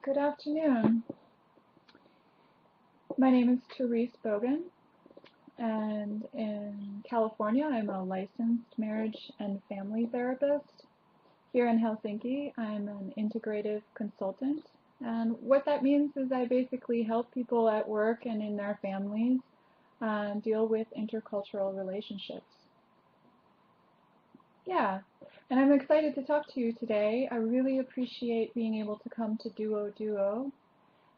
Good afternoon. My name is Therese Bogan, and in California, I'm a licensed marriage and family therapist. Here in Helsinki, I'm an integrative consultant, and what that means is I basically help people at work and in their families deal with intercultural relationships. Yeah, and I'm excited to talk to you today. I really appreciate being able to come to Duo Duo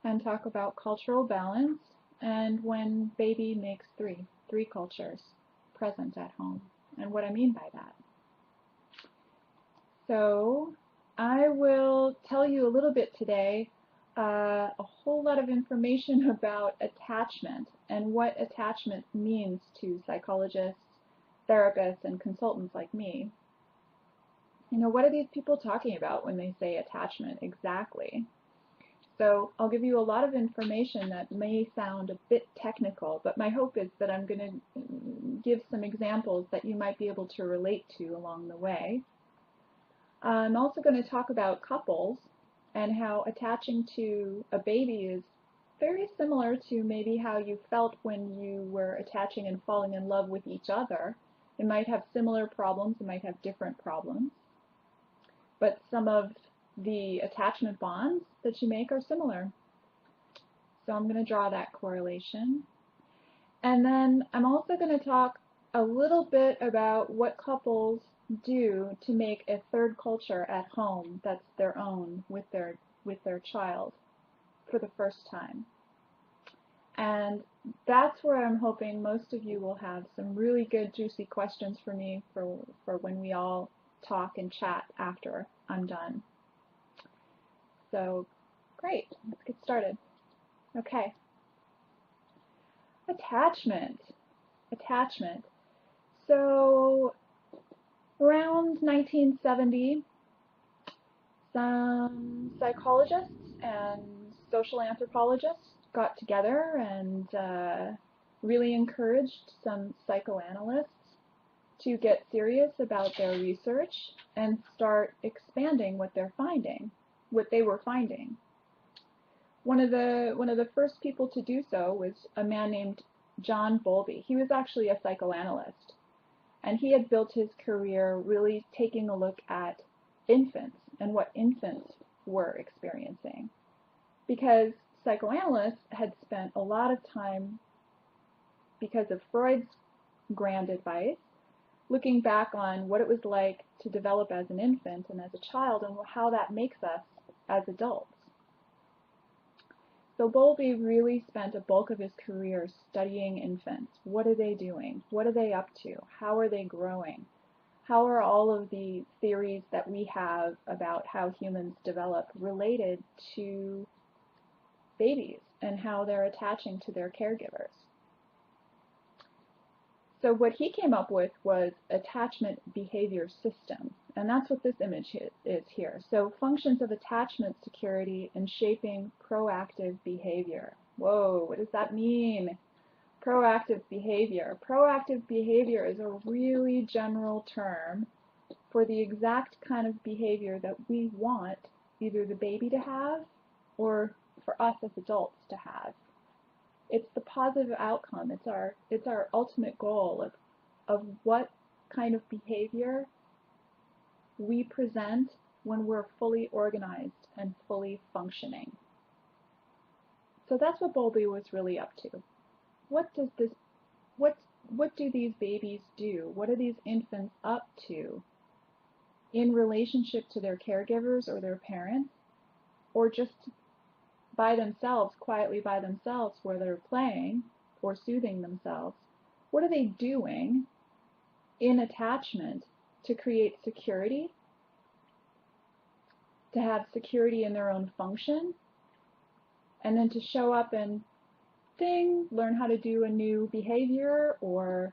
and talk about cultural balance and when baby makes three cultures present at home, and what I mean by that. So I will tell you a little bit today, a whole lot of information about attachment and what attachment means to psychologists, therapists, and consultants like me. What are these people talking about when they say attachment exactly? So I'll give you a lot of information that may sound a bit technical, but my hope is that I'm going to give some examples that you might be able to relate to along the way. I'm also going to talk about couples and how attaching to a baby is very similar to maybe how you felt when you were attaching and falling in love with each other. It might have similar problems, it might have different problems, but some of the attachment bonds that you make are similar. So I'm going to draw that correlation. And then I'm also going to talk a little bit about what couples do to make a third culture at home that's their own with their child for the first time. And that's where I'm hoping most of you will have some really good juicy questions for me for when we all talk and chat after I'm done. So great, let's get started. Okay. Attachment. So around 1970, some psychologists and social anthropologists got together and really encouraged some psychoanalysts to get serious about their research and start expanding what they were finding. One of the first people to do so was a man named John Bowlby. He was actually a psychoanalyst, and he had built his career really taking a look at infants and what infants were experiencing, because psychoanalysts had spent a lot of time, because of Freud's grand advice, looking back on what it was like to develop as an infant and as a child and how that makes us as adults. So Bowlby really spent a bulk of his career studying infants. What are they doing? What are they up to? How are they growing? How are all of the theories that we have about how humans develop related to babies and how they're attaching to their caregivers? So what he came up with was attachment behavior systems, and that's what this image is here. So functions of attachment security and shaping proactive behavior. Whoa, what does that mean? Proactive behavior. Proactive behavior is a really general term for the exact kind of behavior that we want either the baby to have or for us as adults to have. It's the positive outcome. It's our ultimate goal of what kind of behavior we present when we're fully organized and fully functioning. So that's what Bowlby was really up to. What do these babies do? What are these infants up to in relationship to their caregivers or their parents, or just by themselves, quietly by themselves, where they're playing or soothing themselves? What are they doing in attachment to create security, to have security in their own function, and then to show up and learn how to do a new behavior or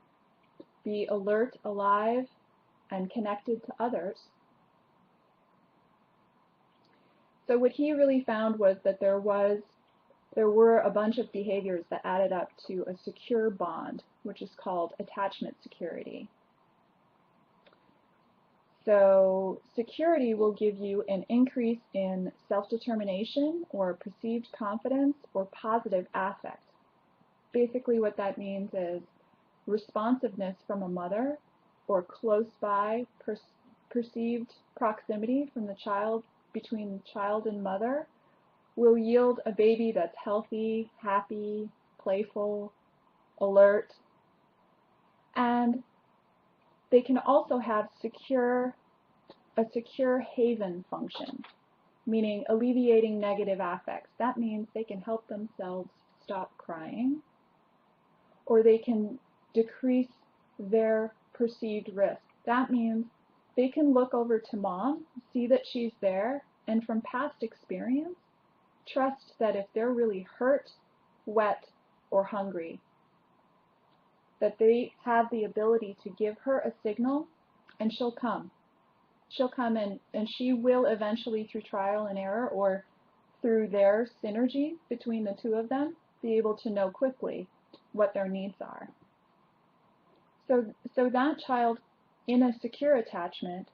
be alert, alive, and connected to others? So what he really found was that there were a bunch of behaviors that added up to a secure bond, which is called attachment security. So security will give you an increase in self-determination or perceived confidence or positive affect. Basically what that means is responsiveness from a mother or close by perceived proximity from the child, between child and mother, will yield a baby that's healthy, happy, playful, alert, and they can also have a secure haven function, meaning alleviating negative affects. That means they can help themselves stop crying, or they can decrease their perceived risk. That means they can look over to mom, see that she's there, and from past experience, trust that if they're really hurt, wet, or hungry, that they have the ability to give her a signal and she'll come. She'll come and she will eventually, through trial and error or through their synergy between the two of them, be able to know quickly what their needs are. So that child in a secure attachment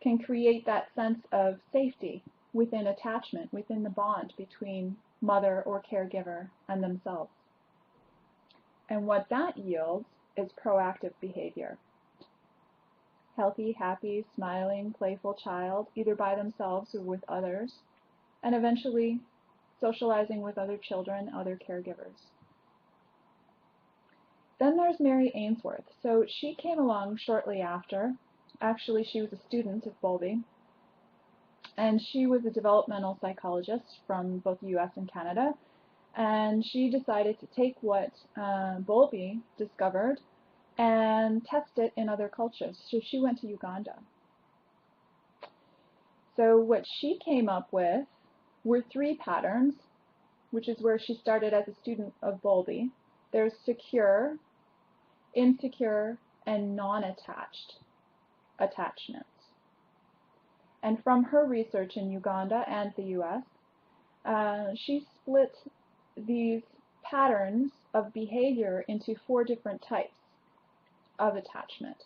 can create that sense of safety within attachment, within the bond between mother or caregiver and themselves. And what that yields is proactive behavior. Healthy, happy, smiling, playful child, either by themselves or with others, and eventually socializing with other children, other caregivers. Then there's Mary Ainsworth. So she came along shortly after. Actually, she was a student of Bowlby, and she was a developmental psychologist from both the US and Canada, and she decided to take what Bowlby discovered and test it in other cultures. So she went to Uganda. So what she came up with were 3 patterns, which is where she started as a student of Bowlby. There's secure, insecure, and non-attached attachments. And from her research in Uganda and the US, she split these patterns of behavior into 4 different types of attachment.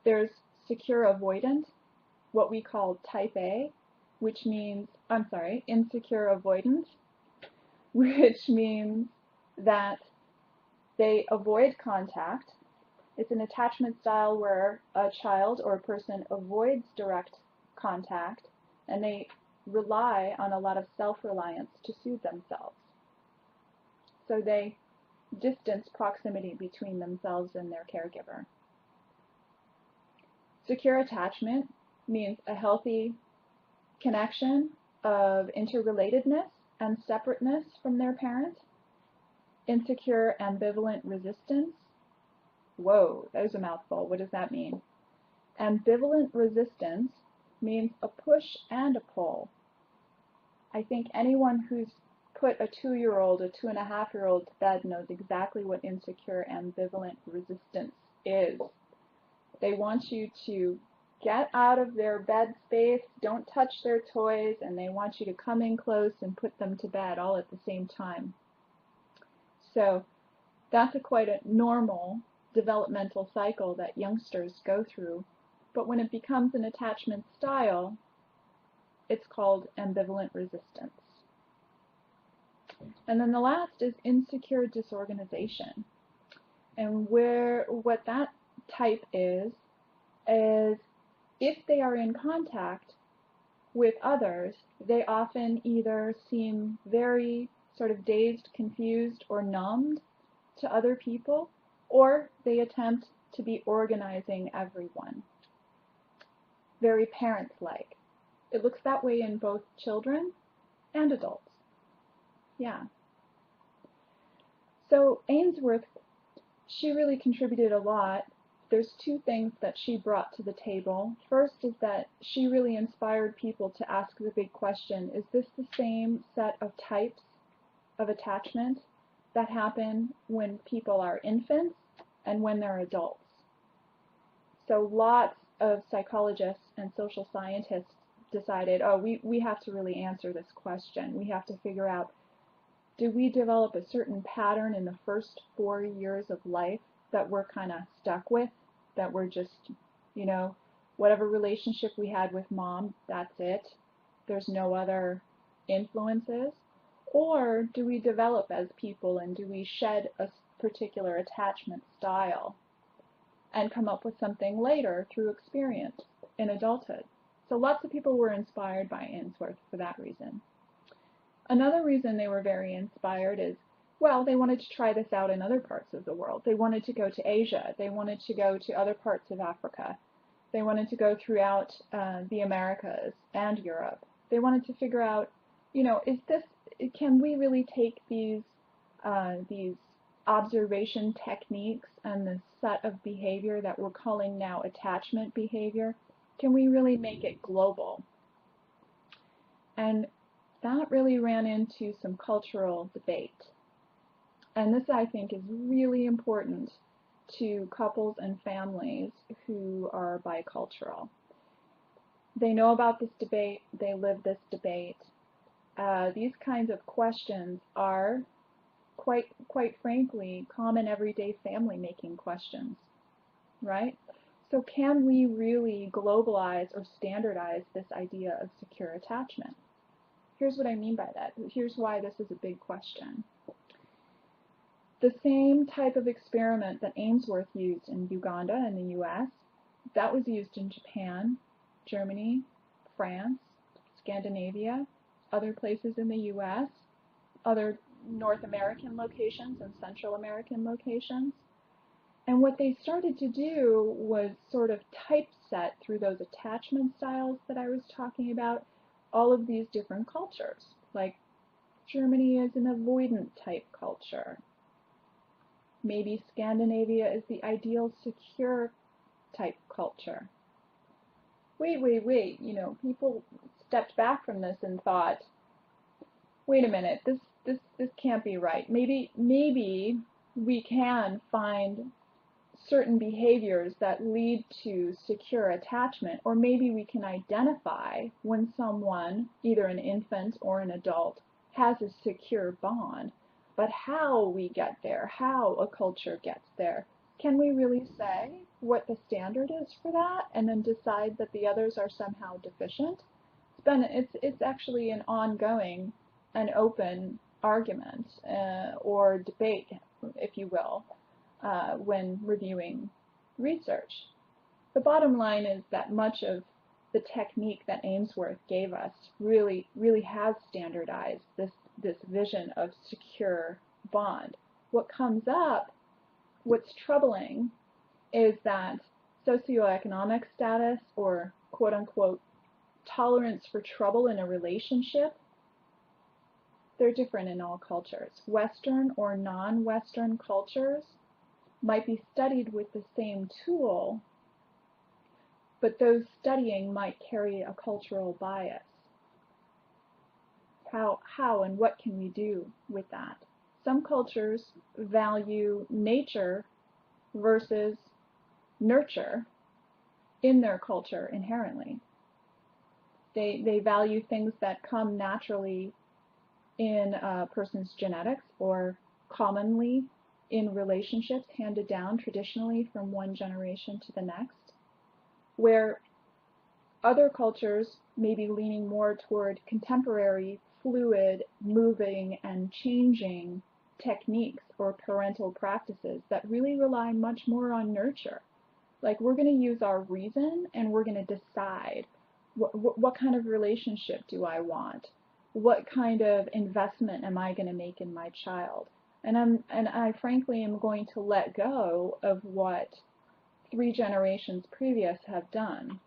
There's secure avoidant, what we call type A, which means, insecure avoidant, which means that they avoid contact. It's an attachment style where a child or a person avoids direct contact, and they rely on a lot of self-reliance to soothe themselves. So they distance proximity between themselves and their caregiver. Secure attachment means a healthy connection of interrelatedness and separateness from their parent. Insecure ambivalent resistance. Whoa, that was a mouthful. What does that mean? Ambivalent resistance means a push and a pull. I think anyone who's put a 2-year-old, a 2.5-year-old to bed knows exactly what insecure ambivalent resistance is. They want you to get out of their bed space, don't touch their toys, and they want you to come in close and put them to bed all at the same time. So that's quite a normal developmental cycle that youngsters go through, but when it becomes an attachment style, it's called ambivalent resistance. And then the last is insecure disorganization. And what that type is if they are in contact with others, they often either seem very sort of dazed, confused, or numbed to other people, or they attempt to be organizing everyone. Very parent-like. It looks that way in both children and adults. Yeah. So Ainsworth, she really contributed a lot. There's 2 things that she brought to the table. First is that she really inspired people to ask the big question, is this the same set of types of attachment that happen when people are infants and when they're adults? So lots of psychologists and social scientists decided, oh, we have to really answer this question. We have to figure out, do we develop a certain pattern in the first 4 years of life that we're kind of stuck with, that we're just, Whatever relationship we had with mom, that's it. There's no other influences. Or do we develop as people and do we shed a particular attachment style and come up with something later through experience in adulthood? So lots of people were inspired by Ainsworth for that reason. Another reason they were very inspired is, well, they wanted to try this out in other parts of the world. They wanted to go to Asia. They wanted to go to other parts of Africa. They wanted to go throughout the Americas and Europe. They wanted to figure out, can we really take these observation techniques and the set of behavior that we're calling now attachment behavior, can we really make it global? And that really ran into some cultural debate. And this, I think, is really important to couples and families who are bicultural. They know about this debate, they live this debate. These kinds of questions are, quite frankly, common everyday family making questions, right? So can we really globalize or standardize this idea of secure attachment? Here's what I mean by that. Here's why this is a big question. The same type of experiment that Ainsworth used in Uganda in the US, that was used in Japan, Germany, France, Scandinavia, other places in the US, other North American locations and Central American locations. And what they started to do was sort of typeset through those attachment styles that I was talking about all of these different cultures. Like Germany is an avoidant type culture. Maybe Scandinavia is the ideal secure type culture. Wait, people stepped back from this and thought, wait a minute, this can't be right. Maybe we can find certain behaviors that lead to secure attachment, or maybe we can identify when someone, either an infant or an adult, has a secure bond. But how we get there, how a culture gets there, can we really say what the standard is for that and then decide that the others are somehow deficient? It's actually an ongoing and open argument or debate, if you will, when reviewing research. The bottom line is that much of the technique that Ainsworth gave us really has standardized this vision of secure bond. What comes up, what's troubling, is that socioeconomic status, or quote-unquote tolerance for trouble in a relationship, they're different in all cultures. Western or non-Western cultures might be studied with the same tool, but those studying might carry a cultural bias. How and what can we do with that? Some cultures value nature versus nurture in their culture inherently. They value things that come naturally in a person's genetics or commonly in relationships handed down traditionally from one generation to the next, where other cultures may be leaning more toward contemporary, fluid, moving, and changing techniques or parental practices that really rely much more on nurture. Like, we're going to use our reason and we're going to decide what kind of relationship do I want? What kind of investment am I going to make in my child? And I frankly am going to let go of what 3 generations previous have done.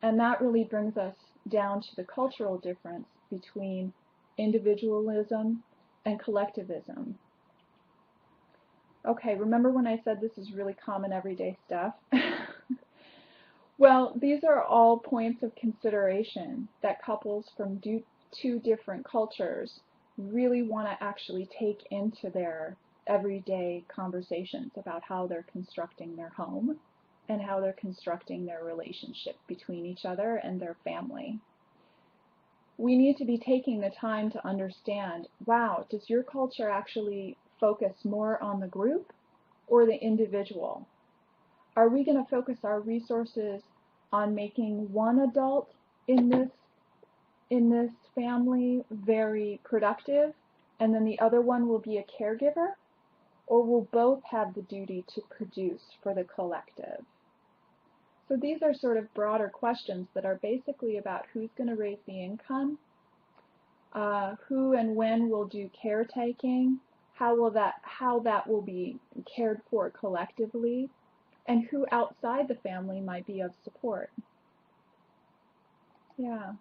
And that really brings us down to the cultural difference between individualism and collectivism. Okay, remember when I said this is really common everyday stuff? Well, these are all points of consideration that couples from 2 different cultures really want to actually take into their everyday conversations about how they're constructing their home and how they're constructing their relationship between each other and their family. We need to be taking the time to understand, wow, does your culture actually focus more on the group or the individual? Are we going to focus our resources on making one adult in this family very productive, and then the other one will be a caregiver, or will both have the duty to produce for the collective? So these are sort of broader questions that are basically about who's going to raise the income, who and when will do caretaking, how that will be cared for collectively, and who outside the family might be of support. Yeah.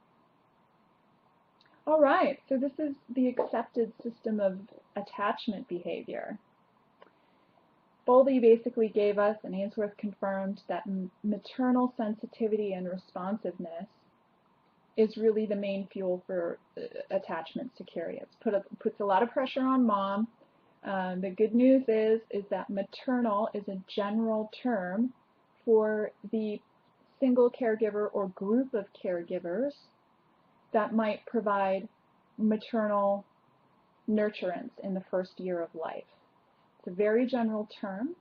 All right, so this is the accepted system of attachment behavior. Bowlby basically gave us, and Ainsworth confirmed, that maternal sensitivity and responsiveness is really the main fuel for attachment security. It puts a lot of pressure on mom. The good news is that maternal is a general term for the single caregiver or group of caregivers that might provide maternal nurturance in the first year of life. It's a very general term,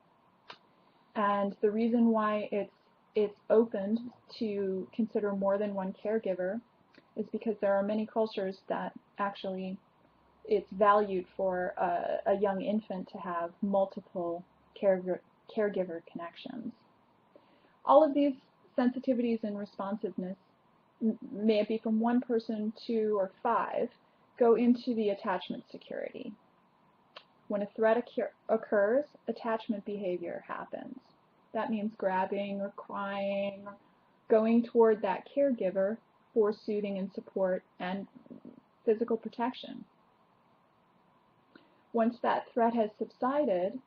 and the reason why it's opened to consider more than one caregiver is because there are many cultures that actually it's valued for a young infant to have multiple caregiver connections. All of these sensitivities and responsiveness, may it be from one person, two, or five, go into the attachment security. When a threat occurs, attachment behavior happens. That means grabbing or crying, or going toward that caregiver for soothing and support and physical protection. Once that threat has subsided,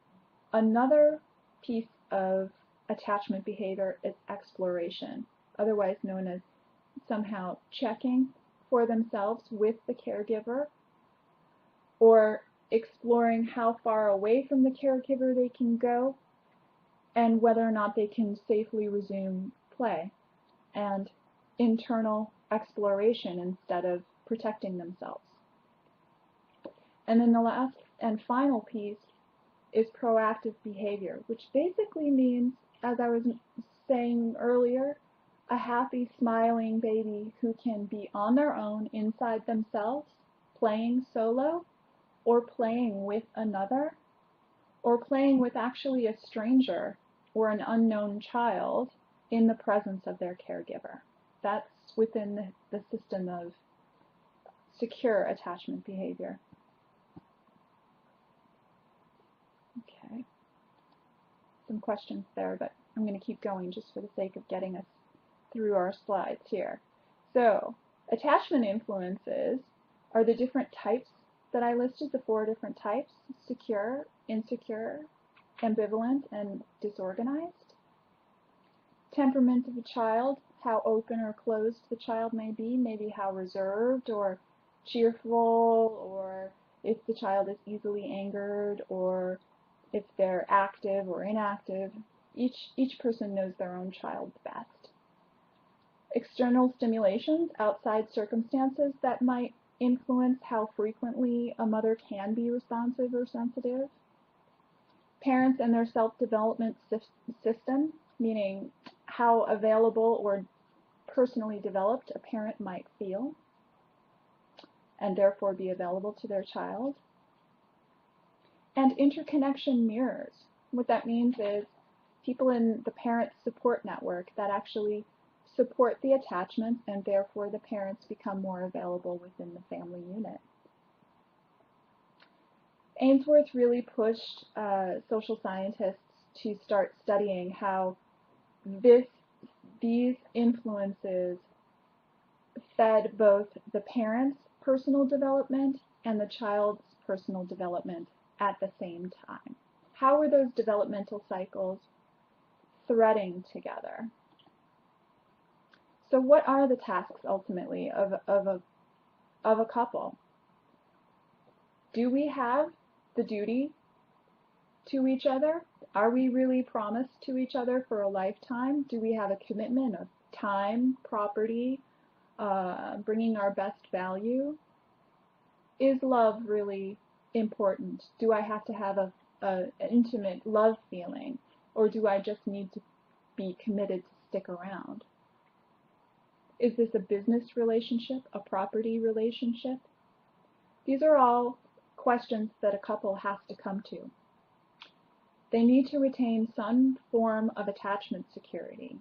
another piece of attachment behavior is exploration, otherwise known as somehow checking for themselves with the caregiver, or exploring how far away from the caregiver they can go, and whether or not they can safely resume play, and internal exploration instead of protecting themselves. And then the last and final piece is proactive behavior, which basically means, as I was saying earlier, a happy, smiling baby who can be on their own inside themselves, playing solo, or playing with another, or playing with actually a stranger or an unknown child in the presence of their caregiver. That's within the system of secure attachment behavior. Okay. Some questions there, but I'm going to keep going just for the sake of getting us through our slides here. So, attachment influences are the different types that I listed, the 4 different types: secure, insecure, ambivalent, and disorganized. Temperament of a child, how open or closed the child may be, maybe how reserved or cheerful, or if the child is easily angered, or if they're active or inactive. Each person knows their own child best. External stimulations, outside circumstances that might influence how frequently a mother can be responsive or sensitive. Parents and their self-development system, meaning how available or personally developed a parent might feel and therefore be available to their child. And interconnection mirrors. What that means is people in the parent's support network that actually support the attachment, and therefore the parents become more available within the family unit. Ainsworth really pushed social scientists to start studying how these influences fed both the parent's personal development and the child's personal development at the same time. How were those developmental cycles threading together? So what are the tasks ultimately of a couple? Do we have the duty to each other? Are we really promised to each other for a lifetime? Do we have a commitment of time, property, bringing our best value? Is love really important? Do I have to have an intimate love feeling, or do I just need to be committed to stick around? Is this a business relationship, a property relationship? These are all questions that a couple has to come to. They need to retain some form of attachment security.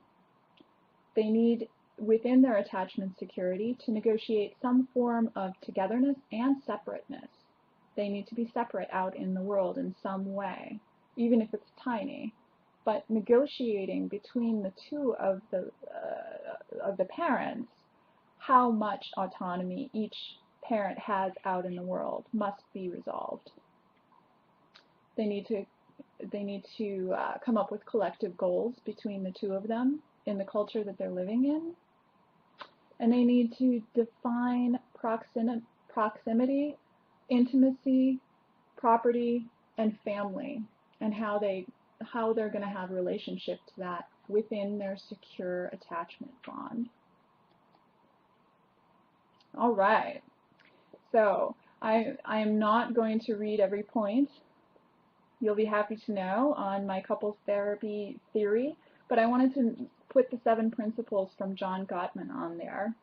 They need, within their attachment security, to negotiate some form of togetherness and separateness. They need to be separate out in the world in some way, even if it's tiny. But negotiating between the two of the parents, how much autonomy each parent has out in the world must be resolved. They need to come up with collective goals between the two of them in the culture that they're living in. And they need to define proximity, intimacy, property, and family, and how they're going to have relationship to that within their secure attachment bond. All right. So I am not going to read every point. You'll be happy to know on my couples therapy theory, but I wanted to put the 7 principles from John Gottman on there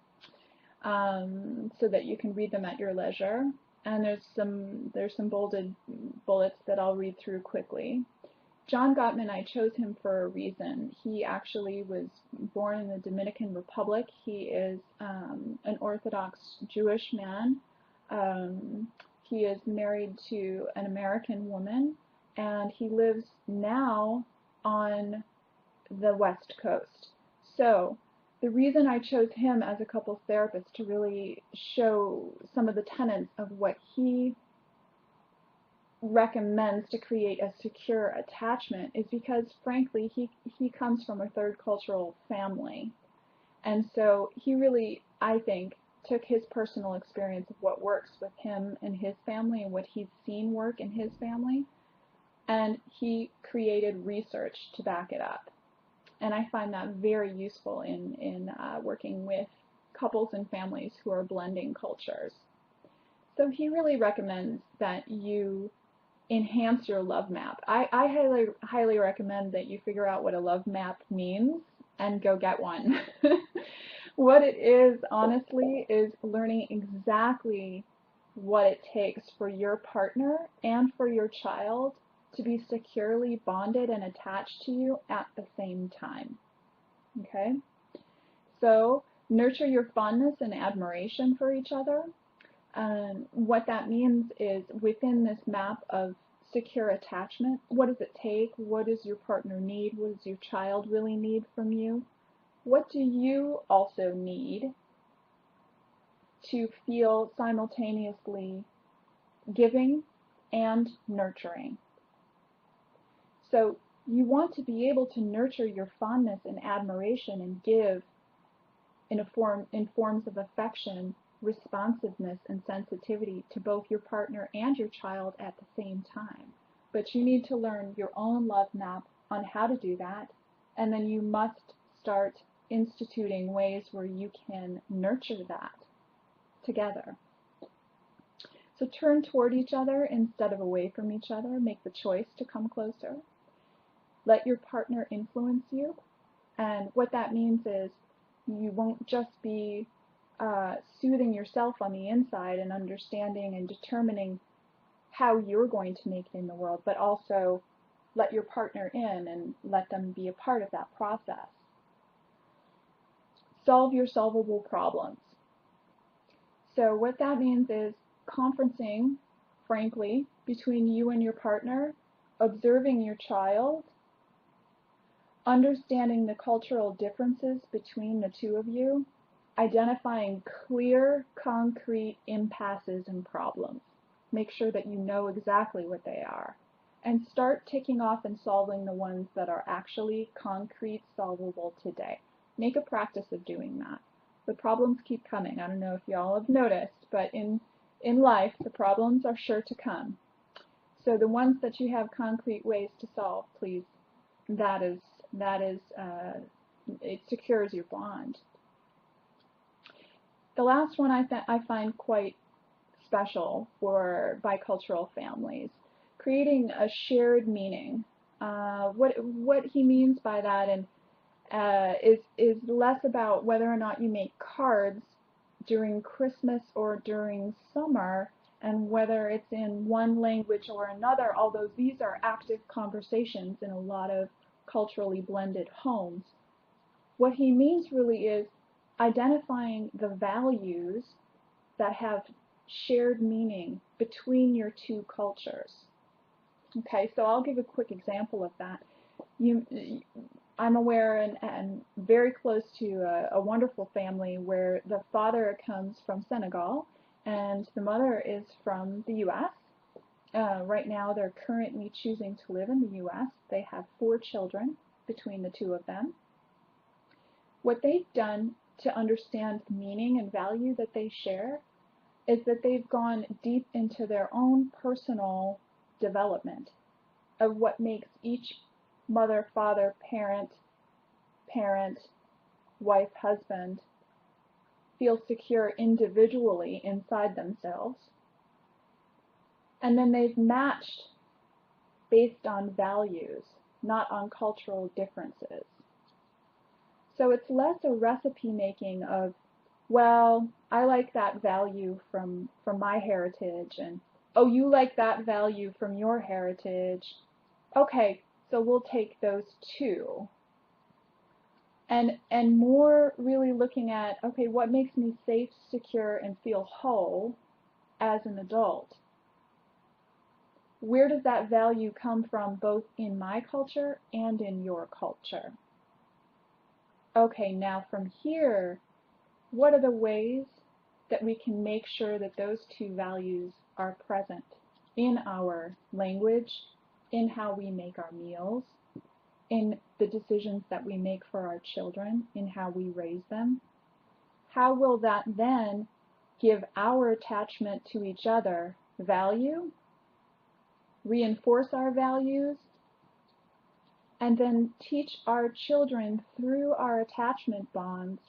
so that you can read them at your leisure. And there's some bolded bullets that I'll read through quickly. John Gottman, I chose him for a reason. He actually was born in the Dominican Republic. He is an Orthodox Jewish man. He is married to an American woman, and he lives now on the West Coast. So the reason I chose him as a couples therapist to really show some of the tenets of what he recommends to create a secure attachment is because, frankly, he comes from a third cultural family. And so he really, I think, took his personal experience of what works with him and his family and what he's seen work in his family, and he created research to back it up. And I find that very useful in working with couples and families who are blending cultures. So he really recommends that you enhance your love map. I highly recommend that you figure out what a love map means and go get one. What it is, honestly, is learning exactly what it takes for your partner and for your child to be securely bonded and attached to you at the same time. Okay? So nurture your fondness and admiration for each other. What that means is, within this map of secure attachment, what does it take? What does your partner need? What does your child really need from you? What do you also need to feel simultaneously giving and nurturing? So you want to be able to nurture your fondness and admiration and give in forms of affection, responsiveness, and sensitivity to both your partner and your child at the same time. But you need to learn your own love map on how to do that, and then you must start instituting ways where you can nurture that together. So turn toward each other instead of away from each other. Make the choice to come closer. Let your partner influence you, and what that means is you won't just be soothing yourself on the inside and understanding and determining how you're going to make it in the world, but also let your partner in and let them be a part of that process. Solve your solvable problems. So what that means is conferencing, frankly, between you and your partner, observing your child, understanding the cultural differences between the two of you, identifying clear, concrete impasses and problems. Make sure that you know exactly what they are. And start ticking off and solving the ones that are actually concrete, solvable today. Make a practice of doing that. The problems keep coming. I don't know if y'all have noticed, but in life, the problems are sure to come. So the ones that you have concrete ways to solve, please, it secures your bond. The last one I find quite special for bicultural families, creating a shared meaning. What he means by that, is less about whether or not you make cards during Christmas or during summer, and whether it's in one language or another, although these are active conversations in a lot of culturally blended homes. What he means really is identifying the values that have shared meaning between your two cultures. Okay, so I'll give a quick example of that. I'm aware and very close to a wonderful family where the father comes from Senegal and the mother is from the U.S. Right now they're currently choosing to live in the U.S. They have 4 children between the two of them. What they've done to understand meaning and value that they share is that they've gone deep into their own personal development of what makes each mother, father, parent, wife, husband feel secure individually inside themselves. And then they've matched based on values, not on cultural differences. So it's less a recipe making of, well, I like that value from my heritage, and oh, you like that value from your heritage. Okay, so we'll take those two. And more really looking at, okay, what makes me safe, secure, and feel whole as an adult? Where does that value come from, both in my culture and in your culture? Okay, now from here, what are the ways that we can make sure that those two values are present in our language, in how we make our meals, in the decisions that we make for our children, in how we raise them? How will that then give our attachment to each other value, reinforce our values, and then teach our children through our attachment bonds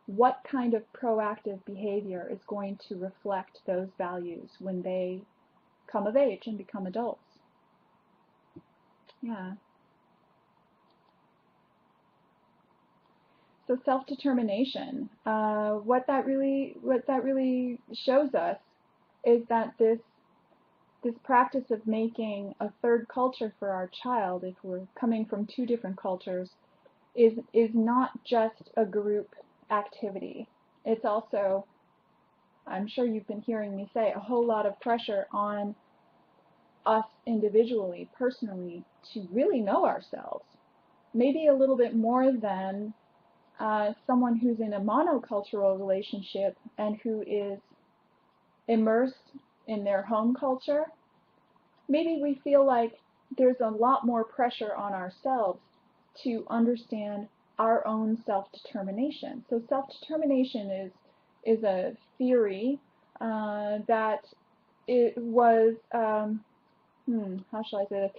what kind of proactive behavior is going to reflect those values when they come of age and become adults? Yeah. So self-determination, what that really shows us is that this practice of making a third culture for our child, if we're coming from 2 different cultures, is not just a group activity. It's also, I'm sure you've been hearing me say, a whole lot of pressure on us individually, personally, to really know ourselves. Maybe a little bit more than someone who's in a monocultural relationship and who is immersed in their home culture. Maybe we feel like there's a lot more pressure on ourselves to understand our own self-determination. So self-determination is a theory that it was, how shall I say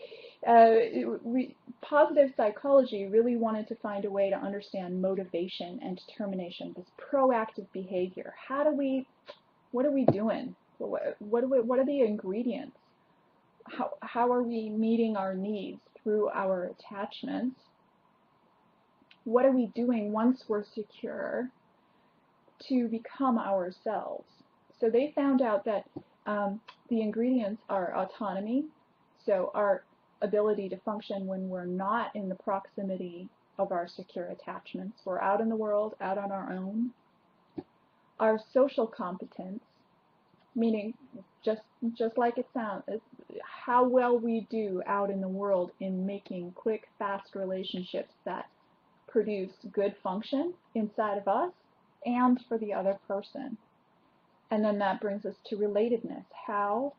this? Positive psychology really wanted to find a way to understand motivation and determination, this proactive behavior. What are we doing? What are the ingredients? How are we meeting our needs through our attachments? What are we doing once we're secure to become ourselves? So they found out that the ingredients are autonomy, so our ability to function when we're not in the proximity of our secure attachments. We're out in the world, out on our own. Our social competence, meaning just like it sounds, how well we do out in the world in making quick, fast relationships that produce good function inside of us and for the other person. And then that brings us to relatedness. How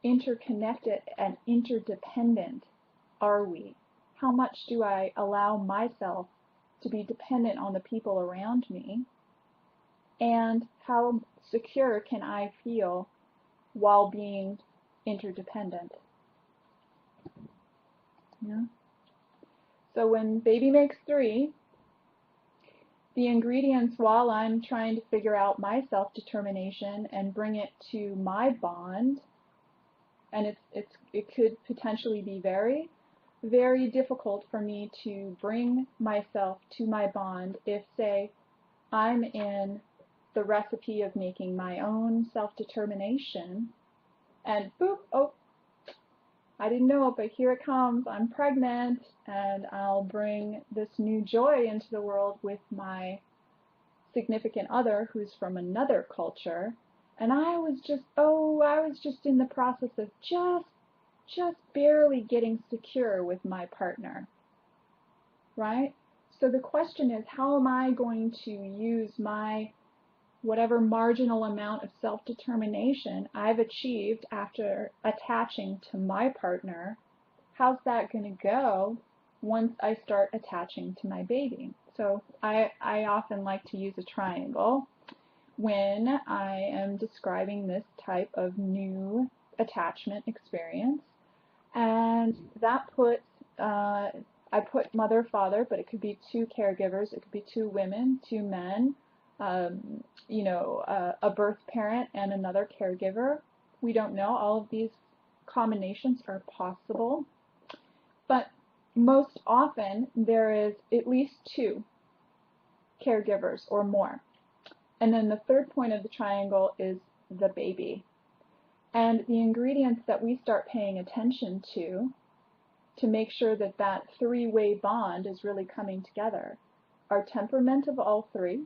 interconnected and interdependent are we? How much do I allow myself to be dependent on the people around me? And how secure can I feel while being interdependent? Yeah. So when baby makes 3, the ingredients, while I'm trying to figure out my self-determination and bring it to my bond, and it could potentially be varied, very difficult for me to bring myself to my bond if, say, I'm in the recipe of making my own self-determination and boop, oh, I didn't know it, but here it comes. I'm pregnant, and I'll bring this new joy into the world with my significant other who's from another culture. And I was just in the process of just barely getting secure with my partner, right? So the question is, how am I going to use my whatever marginal amount of self-determination I've achieved after attaching to my partner? How's that going to go once I start attaching to my baby? So I often like to use a triangle when I am describing this type of new attachment experience. And that puts, I put mother, father, but it could be two caregivers, it could be two women, two men, a birth parent and another caregiver. We don't know. All of these combinations are possible. But most often there is at least two caregivers or more. And then the third point of the triangle is the baby. And the ingredients that we start paying attention to make sure that that three-way bond is really coming together are temperament of all three,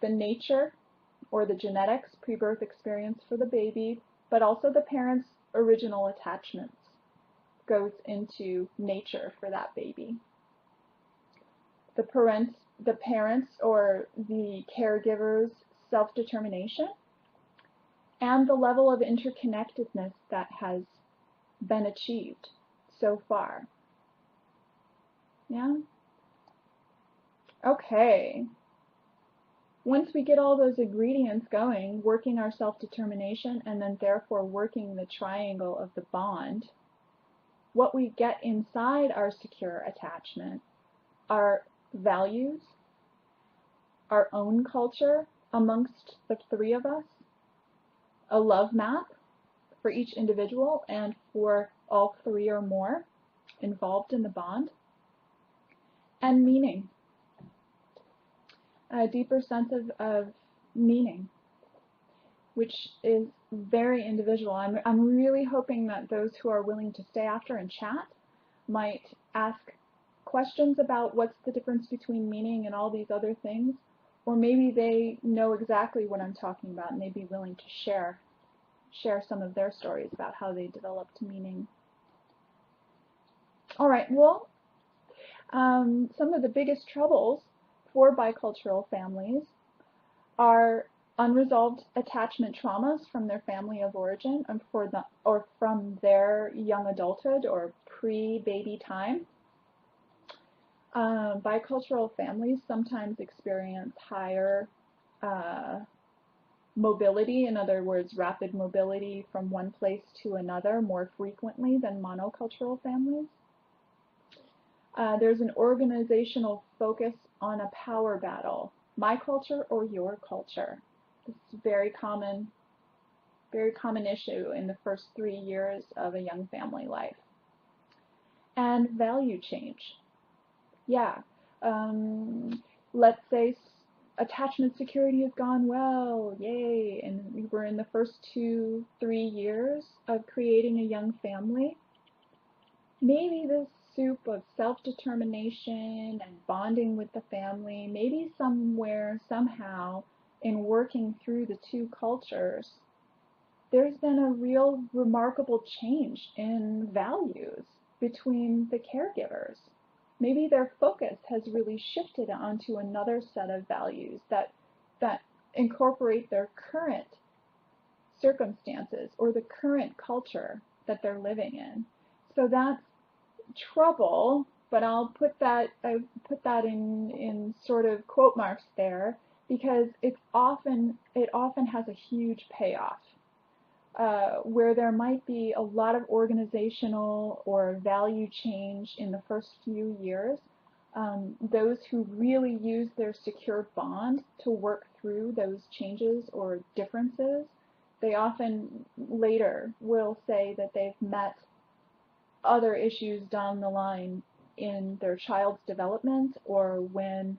the nature or the genetics, pre-birth experience for the baby, but also the parents' original attachments goes into nature for that baby. The parents or the caregiver's self-determination, and the level of interconnectedness that has been achieved so far. Yeah? Okay. Once we get all those ingredients going, working our self-determination and then therefore working the triangle of the bond, what we get inside our secure attachment are values, our own culture amongst the three of us, a love map for each individual and for all three or more involved in the bond, and meaning, a deeper sense of meaning, which is very individual. I'm really hoping that those who are willing to stay after and chat might ask questions about what's the difference between meaning and all these other things, or maybe they know exactly what I'm talking about and they'd be willing to share some of their stories about how they developed meaning. All right, well, some of the biggest troubles for bicultural families are unresolved attachment traumas from their family of origin or from their young adulthood or pre-baby time. Bicultural families sometimes experience higher mobility, in other words, rapid mobility from one place to another more frequently than monocultural families. There's an organizational focus on a power battle, my culture or your culture. This is a very common issue in the first 3 years of a young family life. And value change. Yeah, let's say attachment security has gone well, yay, and we were in the first 2-3 years of creating a young family. Maybe this soup of self-determination and bonding with the family, maybe somewhere, somehow, in working through the two cultures, there's been a real remarkable change in values between the caregivers. Maybe their focus has really shifted onto another set of values that incorporate their current circumstances or the current culture that they're living in. So that's trouble, but I put that in sort of quote marks there because it often has a huge payoff. Where there might be a lot of organizational or value change in the first few years, those who really use their secure bond to work through those changes or differences, they often later will say that they've met other issues down the line in their child's development, or when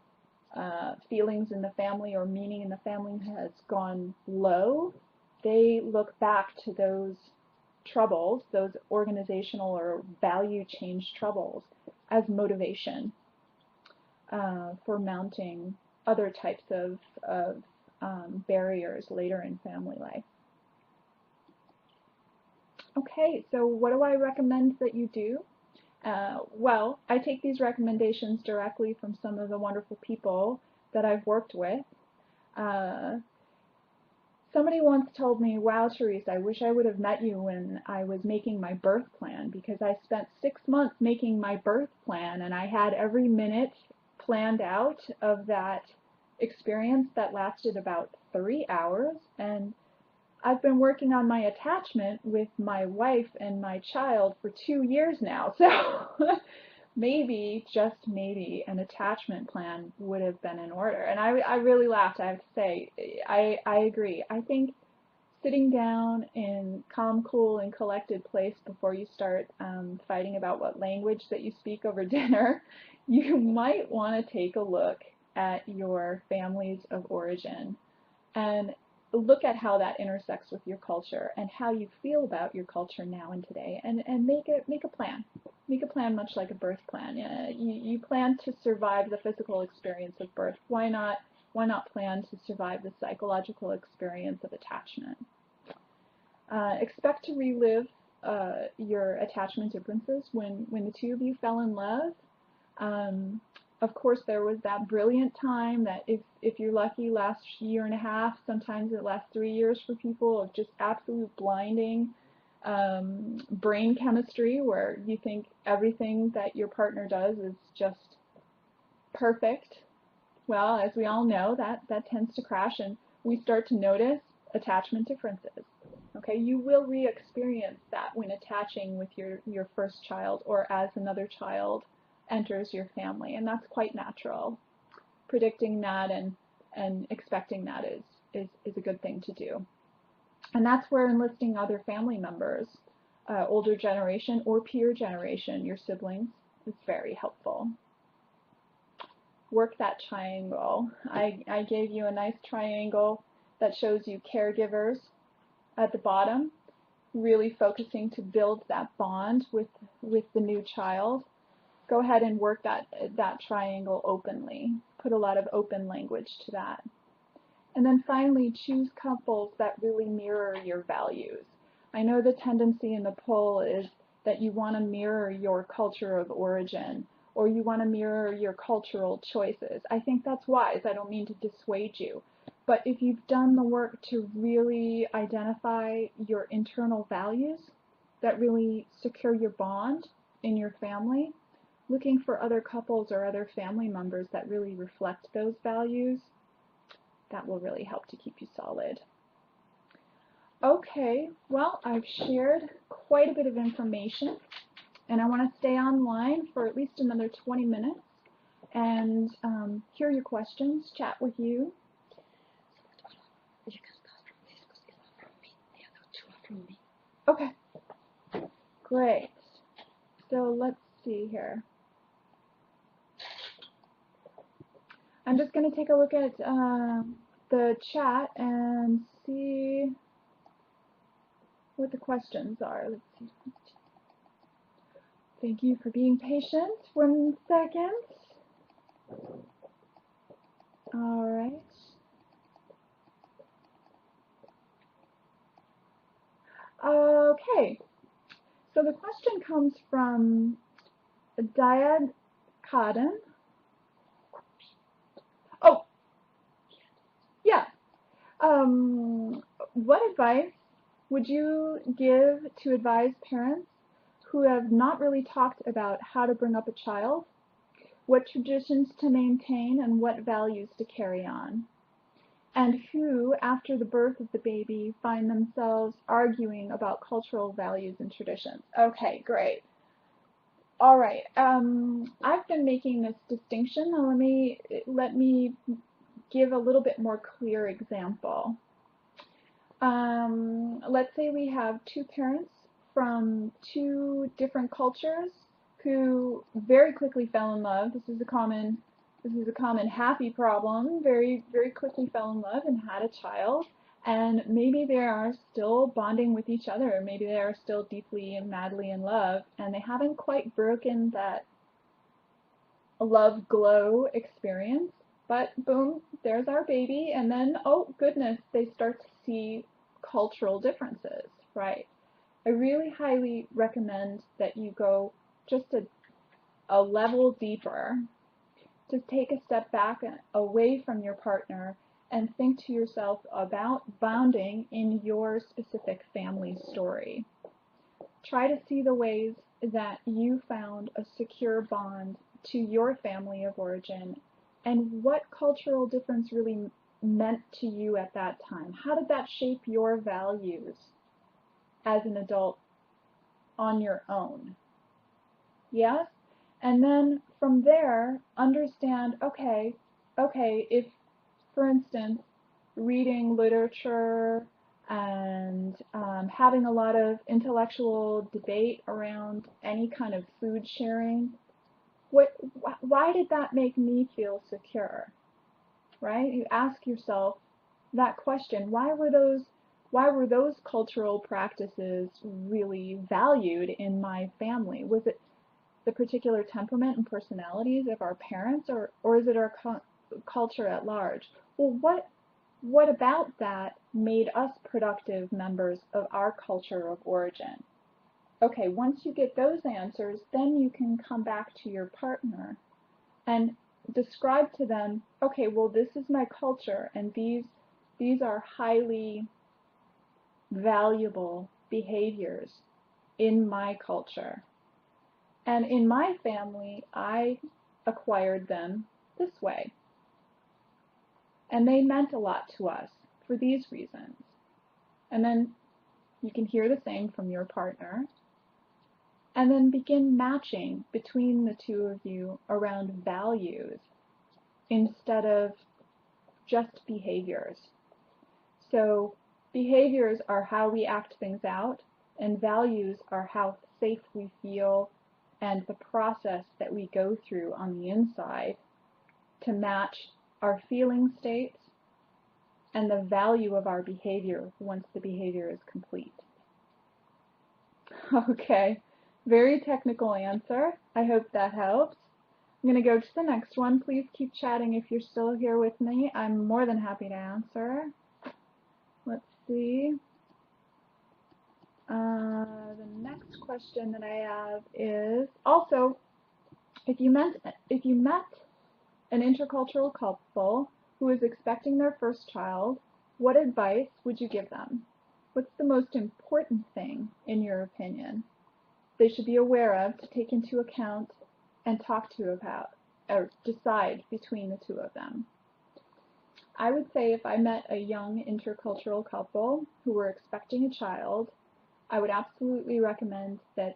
feelings in the family or meaning in the family has gone low, they look back to those troubles, those organizational or value change troubles, as motivation for mounting other types of barriers later in family life. Okay, so what do I recommend that you do? Well, I take these recommendations directly from some of the wonderful people that I've worked with. Somebody once told me, wow, Therese, I wish I would have met you when I was making my birth plan, because I spent 6 months making my birth plan, and I had every minute planned out of that experience that lasted about 3 hours, and I've been working on my attachment with my wife and my child for 2 years now, so maybe, just maybe, an attachment plan would have been in order. And I really laughed, I have to say. I agree. I think sitting down in calm, cool, and collected place before you start fighting about what language that you speak over dinner, you might want to take a look at your families of origin and look at how that intersects with your culture and how you feel about your culture now and today, and make a plan. Make a plan, much like a birth plan. You plan to survive the physical experience of birth. Why not plan to survive the psychological experience of attachment? Expect to relive your attachment differences when the two of you fell in love. Of course, there was that brilliant time that, if you're lucky, lasts a year and a half. Sometimes it lasts 3 years for people, of just absolute blinding brain chemistry, where you think everything that your partner does is just perfect. Well, as we all know, that tends to crash, and we start to notice attachment differences. Okay, you will re-experience that when attaching with your first child, or as another child enters your family, and that's quite natural. Predicting that and expecting that is a good thing to do. And that's where enlisting other family members, older generation or peer generation, your siblings, is very helpful. Work that triangle. I gave you a nice triangle that shows you caregivers at the bottom, really focusing to build that bond with the new child. Go ahead and work that triangle openly. Put a lot of open language to that. And then finally, choose couples that really mirror your values. I know the tendency in the pull is that you want to mirror your culture of origin, or you want to mirror your cultural choices. I think that's wise. I don't mean to dissuade you. But if you've done the work to really identify your internal values that really secure your bond in your family, looking for other couples or other family members that really reflect those values, that will really help to keep you solid. Okay, well, I've shared quite a bit of information, and I want to stay online for at least another 20 minutes and hear your questions, chat with you. Okay, great. So let's see here. I'm just going to take a look at the chat and see what the questions are. Let's see. Thank you for being patient. 1 second. All right. Okay. So the question comes from kahden. Oh, yeah. What advice would you give to advise parents who have not really talked about how to bring up a child, what traditions to maintain, and what values to carry on, and who, after the birth of the baby, find themselves arguing about cultural values and traditions? Okay, great. All right. I've been making this distinction. Now let me give a little bit more clear example. Let's say we have two parents from two different cultures who very quickly fell in love. This is a common happy problem. Very quickly fell in love and had a child. And maybe they are still bonding with each other. Maybe they are still deeply and madly in love, and they haven't quite broken that love glow experience. But boom, there's our baby, and then, oh goodness, they start to see cultural differences, right? I really highly recommend that you go just a level deeper, to take a step back and away from your partner and think to yourself about bonding in your specific family story. Try to see the ways that you found a secure bond to your family of origin and what cultural difference really meant to you at that time. How did that shape your values as an adult on your own? Yes? And then from there, understand, okay, if, for instance, reading literature and having a lot of intellectual debate around any kind of food sharing, why did that make me feel secure, right? You ask yourself that question, why were those cultural practices really valued in my family? Was it the particular temperament and personalities of our parents, or is it our culture at large? Well, what about that made us productive members of our culture of origin? Okay, once you get those answers, then you can come back to your partner and describe to them, okay, well, this is my culture, and these are highly valuable behaviors in my culture. And in my family, I acquired them this way. And they meant a lot to us for these reasons. And then you can hear the same from your partner. And then begin matching between the two of you around values instead of just behaviors. So behaviors are how we act things out, and values are how safe we feel and the process that we go through on the inside to match our feeling states and the value of our behavior once the behavior is complete. Okay, very technical answer. I hope that helps. I'm going to go to the next one. Please keep chatting if you're still here with me. I'm more than happy to answer. Let's see. The next question that I have is also, if you met an intercultural couple who is expecting their first child, what advice would you give them? What's the most important thing, in your opinion, they should be aware of to take into account and talk to about, or decide between the two of them? I would say if I met a young intercultural couple who were expecting a child, I would absolutely recommend that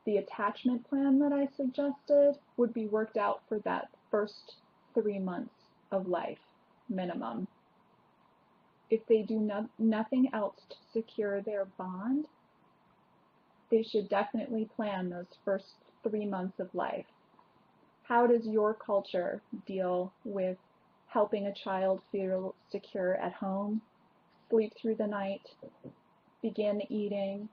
the attachment plan that I suggested would be worked out for that first 3 months of life, minimum. If they do nothing else to secure their bond, they should definitely plan those first 3 months of life. How does your culture deal with helping a child feel secure at home, sleep through the night, begin eating?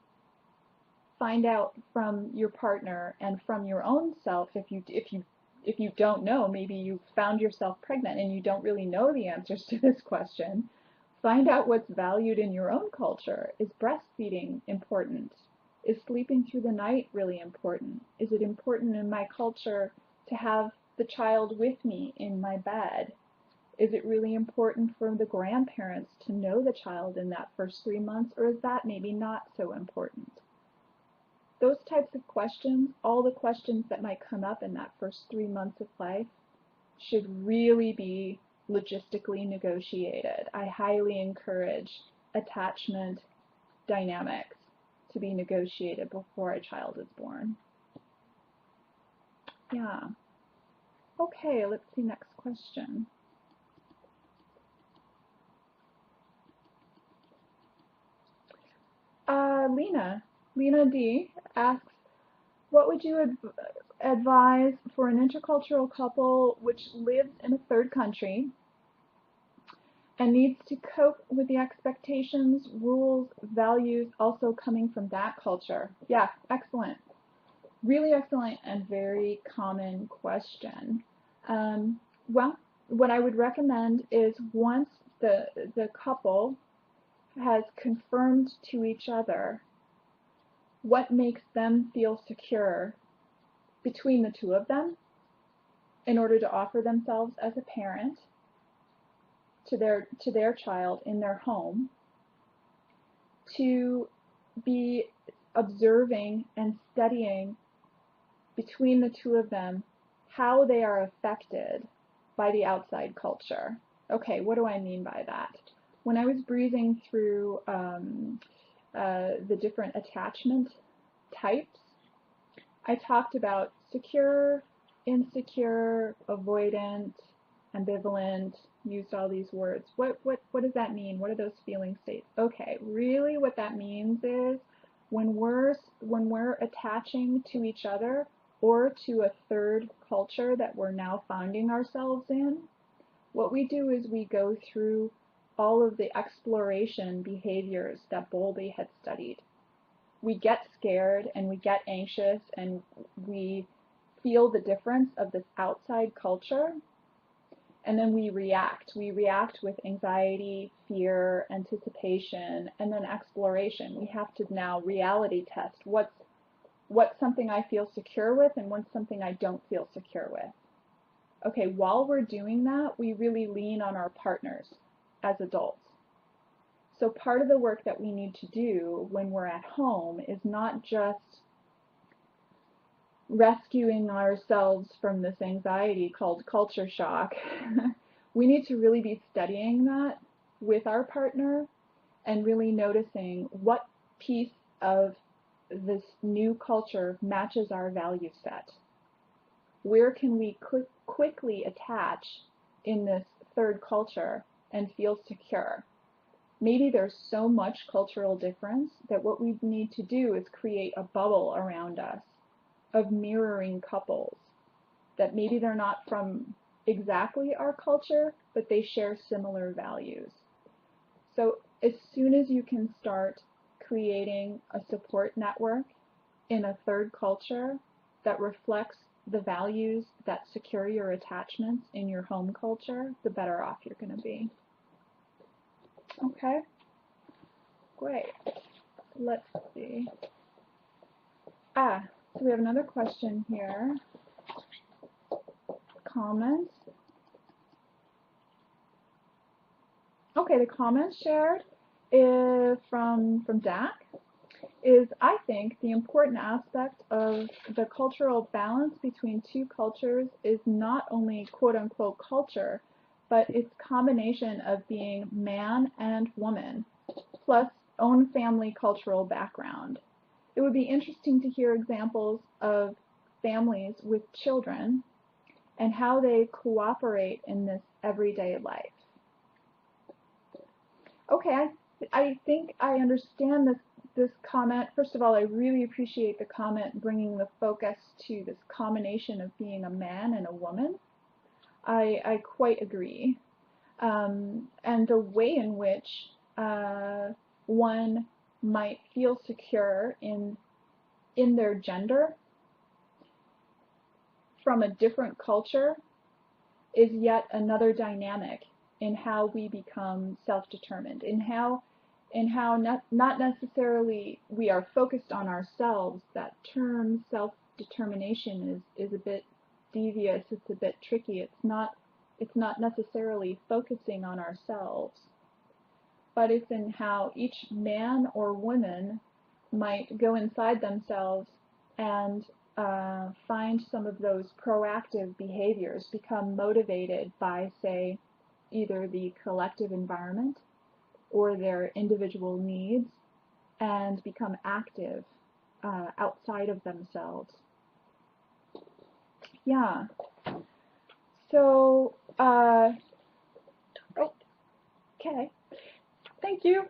Find out from your partner and from your own self. If you don't know, maybe you found yourself pregnant and you don't really know the answers to this question. Find out what's valued in your own culture. Is breastfeeding important? Is sleeping through the night really important? Is it important in my culture to have the child with me in my bed? Is it really important for the grandparents to know the child in that first 3 months, or is that maybe not so important? Those types of questions, all the questions that might come up in that first 3 months of life, should really be logistically negotiated. I highly encourage attachment dynamics to be negotiated before a child is born. Yeah. Okay, let's see, next question. Lena, Lena D asks, what would you advise for an intercultural couple which lives in a third country and needs to cope with the expectations, rules, values also coming from that culture? Yeah, excellent. Really excellent and very common question. Well, what I would recommend is once the couple has confirmed to each other what makes them feel secure between the two of them in order to offer themselves as a parent to their child in their home, to be observing and studying between the two of them how they are affected by the outside culture. Okay, what do I mean by that? When I was breezing through the different attachment types, I talked about secure, insecure, avoidant, ambivalent, used all these words. What does that mean? What are those feeling states? Okay, really what that means is when we're attaching to each other or to a third culture that we're now finding ourselves in, what we do is we go through all of the exploration behaviors that Bowlby had studied. We get scared and we get anxious and we feel the difference of this outside culture, and then we react. We react with anxiety, fear, anticipation, and then exploration. We have to now reality test what's something I feel secure with and what's something I don't feel secure with. Okay, while we're doing that, we really lean on our partners as adults. So part of the work that we need to do when we're at home is not just rescuing ourselves from this anxiety called culture shock. We need to really be studying that with our partner and really noticing what piece of this new culture matches our value set. Where can we quickly attach in this third culture and feel secure? Maybe there's so much cultural difference that what we need to do is create a bubble around us of mirroring couples that maybe they're not from exactly our culture, but they share similar values. So as soon as you can start creating a support network in a third culture that reflects the values that secure your attachments in your home culture, the better off you're going to be. Okay, great. Let's see. So we have another question here. Comments. Okay, the comments shared is from Dak is, I think, the important aspect of the cultural balance between two cultures is not only quote-unquote culture, but its combination of being man and woman, plus own family cultural background. It would be interesting to hear examples of families with children and how they cooperate in this everyday life. Okay, I think I understand this comment. First of all, I really appreciate the comment bringing the focus to this combination of being a man and a woman. I quite agree. And the way in which one might feel secure in their gender from a different culture is yet another dynamic in how we become self-determined, in how not necessarily we are focused on ourselves. That term self-determination is a bit devious, it's a bit tricky. It's not necessarily focusing on ourselves, but it's in how each man or woman might go inside themselves and find some of those proactive behaviors, become motivated by, say, either the collective environment or their individual needs, and become active outside of themselves. Yeah. So, okay. Thank you.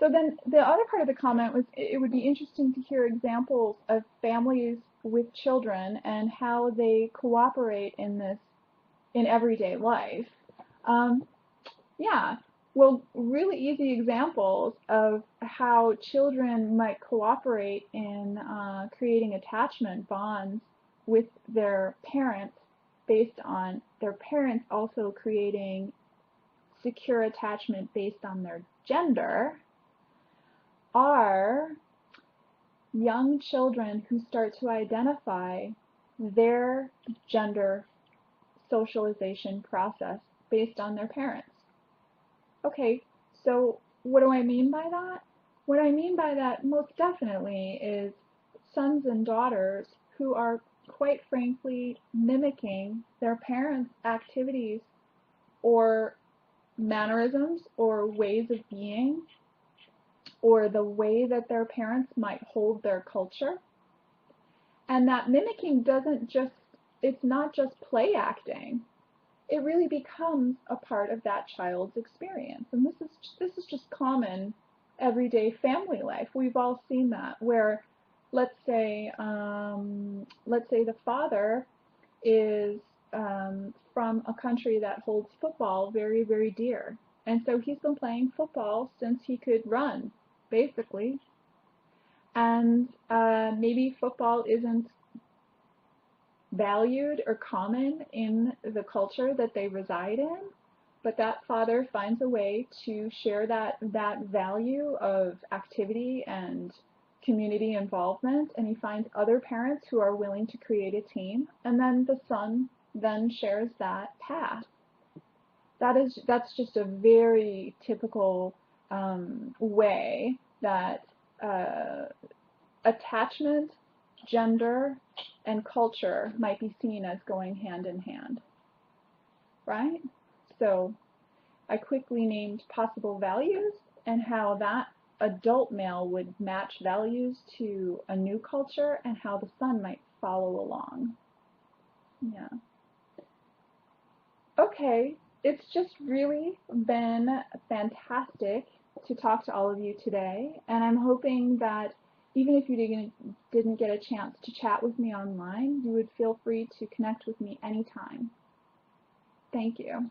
So then the other part of the comment was it would be interesting to hear examples of families with children and how they cooperate in this in everyday life. Um, yeah, well, really easy examples of how children might cooperate in creating attachment bonds with their parents based on their parents also creating secure attachment based on their gender are young children who start to identify their gender socialization process based on their parents. Okay, so what do I mean by that? What I mean by that most definitely is sons and daughters who are quite frankly mimicking their parents' activities or mannerisms or ways of being or the way that their parents might hold their culture. And that mimicking doesn't just, it's not just play acting. It really becomes a part of that child's experience. And this is just common everyday family life. We've all seen that where let's say the father is from a country that holds football very, very dear. And so he's been playing football since he could run, basically. And maybe football isn't valued or common in the culture that they reside in, but that father finds a way to share that value of activity and community involvement, and he finds other parents who are willing to create a team, and then the son then shares that path. That's just a very typical way that attachment, gender, and culture might be seen as going hand in hand, right? So I quickly named possible values and how that adult male would match values to a new culture and how the son might follow along. Yeah. Okay, it's just really been fantastic to talk to all of you today, and I'm hoping that even if you didn't get a chance to chat with me online, you would feel free to connect with me anytime. Thank you.